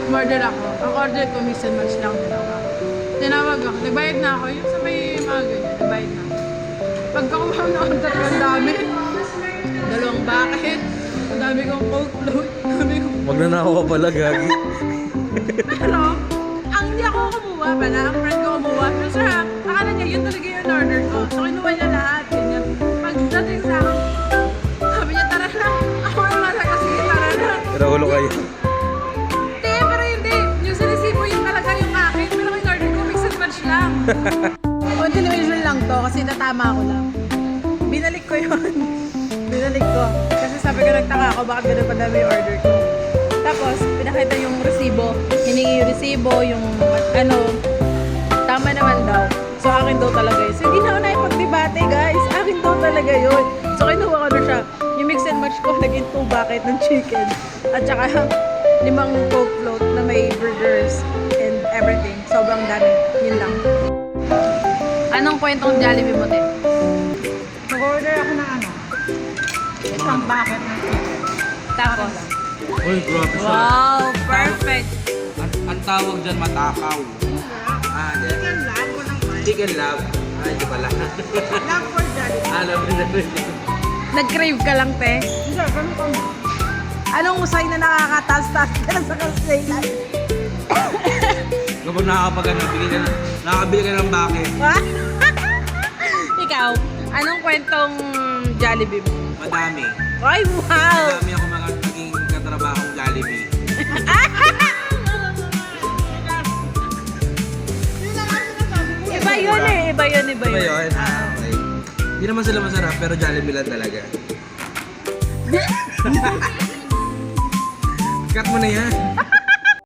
Order ako. Ang order ko, mix and match lang din ako. Tinawag ako. Nagbayad na ako. Yung sa may mga ganyan, nagbayad na. Pagka kumaw na order ko, ang dami. 2 bucket. Ang dami kong coke float. Magnanakaw ka pala, gagi. Pero, ang hindi ako kumuha pala. Ang friend ko kumuha. Pero siya, akala niya, yun talaga yung order ko. So, kinuha niya lahat. Ganyan. Pagdating sa akin, sabi niya, tara na. Ako naman na kasi, tara na. Pero ulo kayo. Pero hindi. Yung sinisipo yung talaga yung akin. Pero yung order ko, mix and match lang. Continuation lang to kasi natama ko lang. Binalik ko yun. Binalik ko. Kasi sabi ko, nagtaka ako, bakit ganun pa dami yung order ko. Tapos, pinakita yung resibo. Hiningi yung resibo, yung ano, tama naman daw. So, akin daw talaga yun. So, hindi na ako nakipag-debate, guys. Akin daw talaga yun. So, kinuha ko na siya. Yung mix and match ko, naging 2 bucket ng chicken. At saka, 5 coke float na may burgers and everything. Sobrang dami. Yun lang. Anong kwentong Jollibee mo, te? Nag-order ako ng ano? Isang bucket ng chicken. Tapos? Uy, grabe siya. Wow! Perfect! Ang tawag dyan, matakaw. Di. Chicken love ko ng wine. Chicken love. Di pala. Love for Jollibee. Alam mo na. Nag-crave ka lang, te? Hindi, ganun ko mo. Anong usay na nakakataas-taas ka na sa kasaylan? Kapag nakakapagano, nakakabili ka ng bucket. Ikaw, anong kwentong Jollibee mo? Madami. Ay, wow! Madami ako naging katrabahong Jollibee. Iba yun eh, iba yun. Diba yun? Okay. Hindi naman sila masarap, pero Jollibee lang talaga. Cut mo na yan.